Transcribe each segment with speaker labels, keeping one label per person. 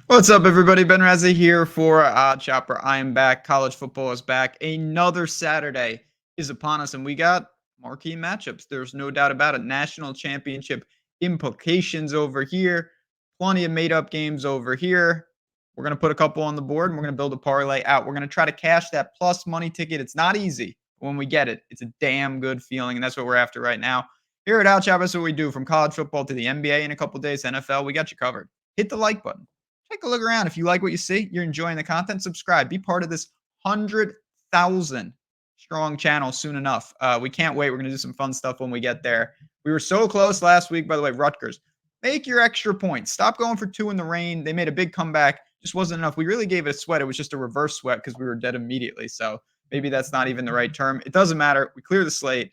Speaker 1: What's up, everybody? Ben Razzie here for Chopper. I am back. College football is back. Another Saturday is upon us, and we got marquee matchups. There's no doubt about it. National championship implications over here. Plenty of made-up games over here. We're going to put a couple on the board, and we're going to build a parlay out. We're going to try to cash that plus money ticket. It's not easy. When we get it, it's a damn good feeling, and that's what we're after right now. Here at Chopper, that's what we do. From college football to the NBA in a couple days, NFL, we got you covered. Hit the like button. Take a look around. If you like what you see, you're enjoying the content, subscribe. Be part of this 100,000 strong channel soon enough. We can't wait. We're going to do some fun stuff when we get there. We were so close last week, by the way. Rutgers, make your extra points. Stop going for 2 in the rain. They made a big comeback. Just wasn't enough. We really gave it a sweat. It was just a reverse sweat because we were dead immediately. So maybe that's not even the right term. It doesn't matter. We clear the slate.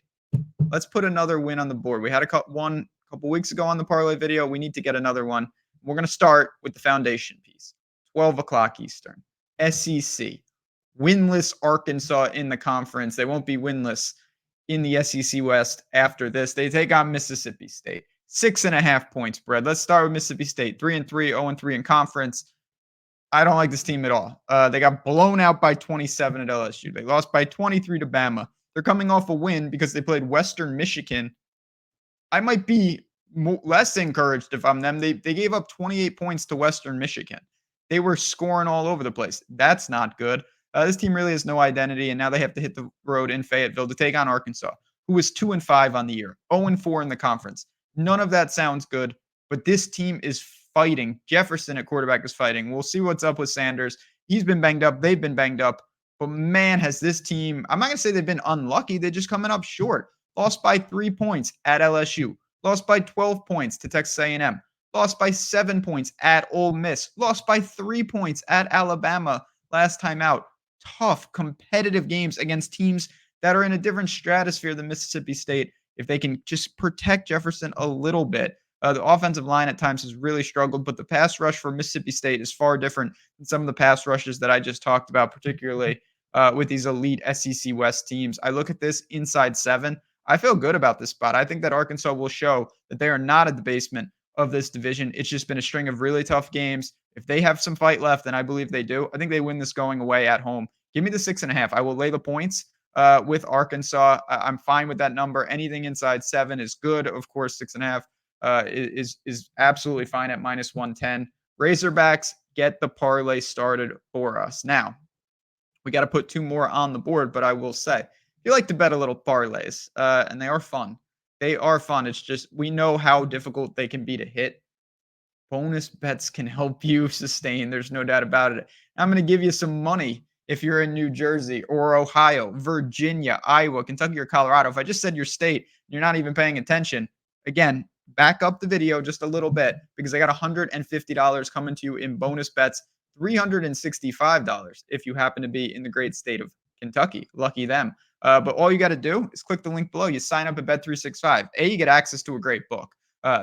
Speaker 1: Let's put another win on the board. We had one a couple weeks ago on the parlay video. We need to get another one. We're going to start with the foundation piece. 12 o'clock Eastern. SEC. Winless Arkansas in the conference. They won't be winless in the SEC West after this. They take on Mississippi State. 6.5 points spread. Let's start with Mississippi State. 3-3, 0-3 in conference. I don't like this team at all. They got blown out by 27 at LSU. They lost by 23 to Bama. They're coming off a win because they played Western Michigan. I might be less encouraged if I'm them. They gave up 28 points to Western Michigan. They were scoring all over the place. That's not good. This team really has no identity, and now they have to hit the road in Fayetteville to take on Arkansas, who is 2-5 on the year, 0-4 in the conference. None of that sounds good, but this team is fighting. Jefferson at quarterback is fighting. We'll see what's up with Sanders. He's been banged up. They've been banged up. But man, has this team, I'm not going to say they've been unlucky. They're just coming up short. Lost by 3 points at LSU. Lost by 12 points to Texas A&M. Lost by 7 points at Ole Miss. Lost by 3 points at Alabama last time out. Tough, competitive games against teams that are in a different stratosphere than Mississippi State. If they can just protect Jefferson a little bit. The offensive line at times has really struggled, but the pass rush for Mississippi State is far different than some of the pass rushes that I just talked about, particularly with these elite SEC West teams. I look at this inside 7. I feel good about this spot. I think that Arkansas will show that they are not at the basement of this division. It's just been a string of really tough games. If they have some fight left, and I believe they do, I think they win this going away at home. Give me the 6.5. I will lay the points with Arkansas. I'm fine with that number. Anything inside 7 is good. Of course, 6.5 is absolutely fine at minus 110. Razorbacks, get the parlay started for us. Now, we got to put 2 more on the board, but I will say, you like to bet a little parlays, and they are fun. They are fun. It's just we know how difficult they can be to hit. Bonus bets can help you sustain. There's no doubt about it. I'm going to give you some money if you're in New Jersey or Ohio, Virginia, Iowa, Kentucky, or Colorado. If I just said your state, you're not even paying attention. Again, back up the video just a little bit because I got $150 coming to you in bonus bets, $365 if you happen to be in the great state of Kentucky. Lucky them. But all you got to do is click the link below. You sign up at Bet365. You get access to a great book.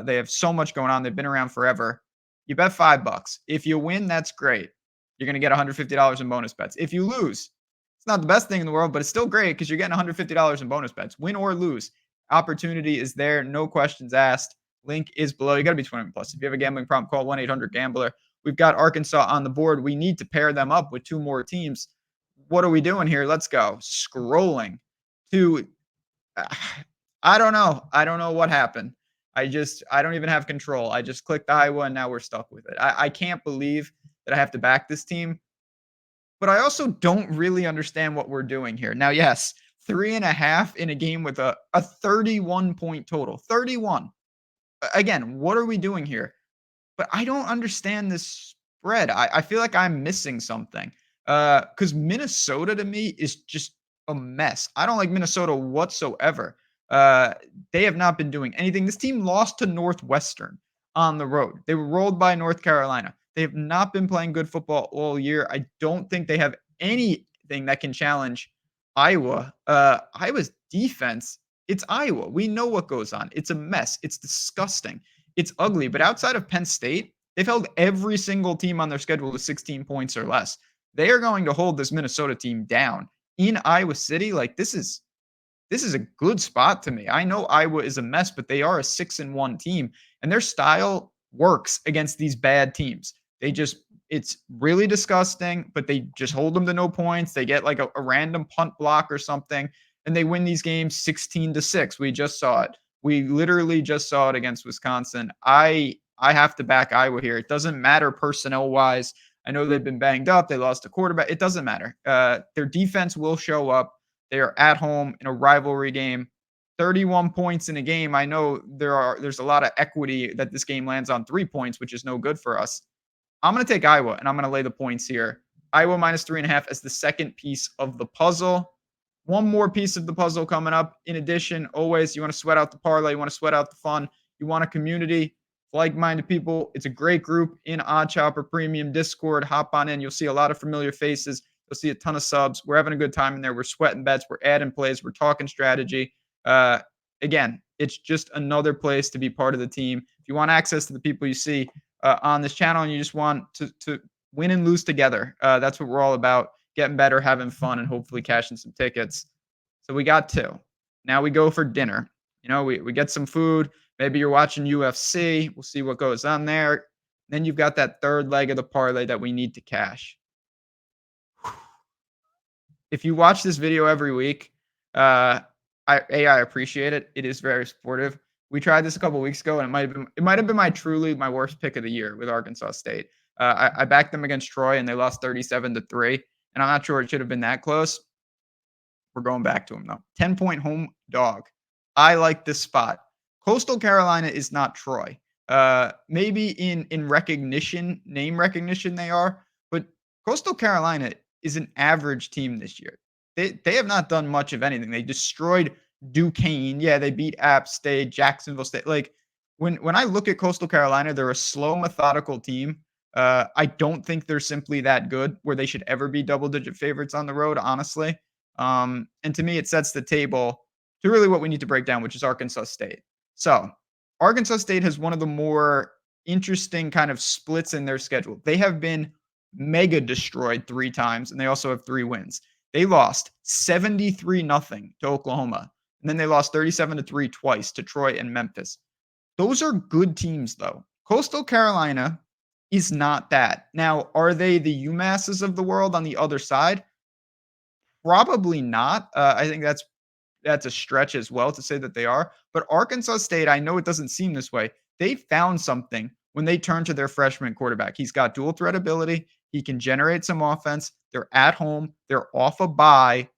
Speaker 1: They have so much going on. They've been around forever. You bet $5. If you win, that's great. You're going to get $150 in bonus bets. If you lose, it's not the best thing in the world, but it's still great because you're getting $150 in bonus bets. Win or lose, opportunity is there. No questions asked. Link is below. You got to be 21 plus. If you have a gambling problem, call 1-800-GAMBLER. We've got Arkansas on the board. We need to pair them up with 2 more teams. What are we doing here? Let's go. Scrolling to, I don't know. I don't know what happened. I don't even have control. I just clicked Iowa and now we're stuck with it. I can't believe that I have to back this team, but I also don't really understand what we're doing here. Now, yes, 3.5 in a game with a 31-point total. 31. Again, what are we doing here? But I don't understand this spread. I feel like I'm missing something. Because Minnesota to me is just a mess. I don't like Minnesota whatsoever. They have not been doing anything. This team lost to Northwestern on the road. They were rolled by North Carolina. They have not been playing good football all year. I don't think they have anything that can challenge Iowa. Iowa's defense, it's Iowa. We know what goes on. It's a mess. It's disgusting. It's ugly. But outside of Penn State, they've held every single team on their schedule to 16 points or less. They are going to hold this Minnesota team down in Iowa City. Like this is a good spot to me. I know Iowa is a mess, but they are a 6-1 team, and their style works against these bad teams. It's really disgusting, but they just hold them to no points. They get like a random punt block or something, and they win these games 16-6. We just saw it. We literally just saw it against Wisconsin. I have to back Iowa here. It doesn't matter personnel wise. I know they've been banged up. They lost a quarterback. It doesn't matter. Their defense will show up. They are at home in a rivalry game. 31 points in a game. I know there's a lot of equity that this game lands on 3 points, which is no good for us. I'm going to take Iowa, and I'm going to lay the points here. Iowa minus 3.5 as the second piece of the puzzle. One more piece of the puzzle coming up. In addition, always, you want to sweat out the parlay. You want to sweat out the fun. You want a community, like-minded people. It's a great group in Odd Chopper Premium Discord. Hop on in. You'll see a lot of familiar faces. You'll see a ton of subs. We're having a good time in there. We're sweating bets. We're adding plays. We're talking strategy. Again, it's just another place to be part of the team. If you want access to the people you see on this channel and you just want to win and lose together, that's what we're all about. Getting better, having fun, and hopefully cashing some tickets. So we got two. Now we go for dinner. We get some food. Maybe you're watching UFC. We'll see what goes on there. Then you've got that third leg of the parlay that we need to cash. If you watch this video every week, I appreciate it. It is very supportive. We tried this a couple weeks ago, and it might have been my worst pick of the year with Arkansas State. I backed them against Troy, and they lost 37-3. And I'm not sure it should have been that close. We're going back to them, though. 10-point home dog. I like this spot. Coastal Carolina is not Troy. Maybe in name recognition they are, but Coastal Carolina is an average team this year. They have not done much of anything. They destroyed Duquesne. Yeah, they beat App State, Jacksonville State. Like when I look at Coastal Carolina, they're a slow, methodical team. I don't think they're simply that good where they should ever be double-digit favorites on the road, honestly. And to me, it sets the table to really what we need to break down, which is Arkansas State. So Arkansas State has one of the more interesting kind of splits in their schedule. They have been mega destroyed 3 times, and they also have 3 wins. They lost 73-0 to Oklahoma, and then they lost 37-3 twice to Troy and Memphis. Those are good teams, though. Coastal Carolina is not that. Now, are they the UMasses of the world on the other side? Probably not. I think that's a stretch as well to say that they are. But Arkansas State, I know it doesn't seem this way. They found something when they turned to their freshman quarterback. He's got dual threat ability. He can generate some offense. They're at home. They're off a bye.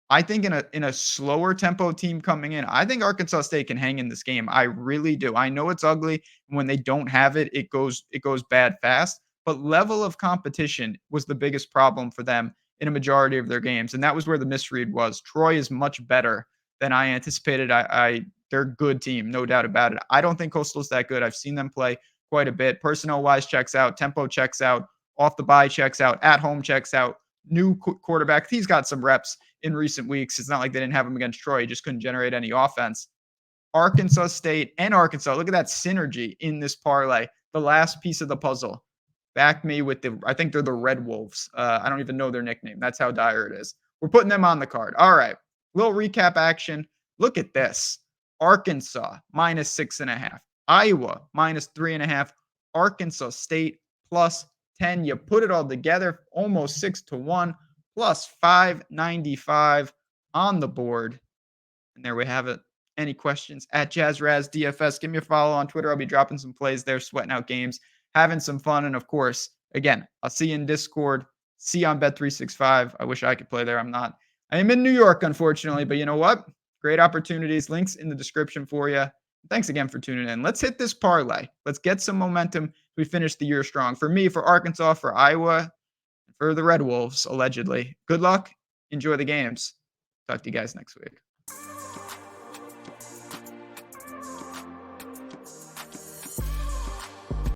Speaker 1: I think in a slower tempo team coming in, I think Arkansas State can hang in this game. I really do. I know it's ugly. When they don't have it, it goes bad fast. But level of competition was the biggest problem for them in a majority of their games, and that was where the misread was. Troy is much better than I anticipated. They're a good team, no doubt about it. I don't think Coastal's that good. I've seen them play quite a bit. Personnel-wise checks out. Tempo checks out. Off the bye checks out. At home checks out. New quarterback. He's got some reps in recent weeks. It's not like they didn't have him against Troy. He just couldn't generate any offense. Arkansas State and Arkansas. Look at that synergy in this parlay. The last piece of the puzzle. Back me with I think they're the Red Wolves. I don't even know their nickname. That's how dire it is. We're putting them on the card. All right. Little recap action. Look at this. Arkansas minus 6.5. Iowa minus 3.5. Arkansas State plus 10. You put it all together, almost 6-1, plus 595 on the board. And there we have it. Any questions? At JazzRazDFS. Give me a follow on Twitter. I'll be dropping some plays there, sweating out games, having some fun. And of course, again, I'll see you in Discord. See you on Bet365. I wish I could play there. I'm not. I am in New York, unfortunately. But you know what? Great opportunities. Links in the description for you. Thanks again for tuning in. Let's hit this parlay. Let's get some momentum. We finish the year strong. For me, for Arkansas, for Iowa, for the Red Wolves, allegedly. Good luck. Enjoy the games. Talk to you guys next week.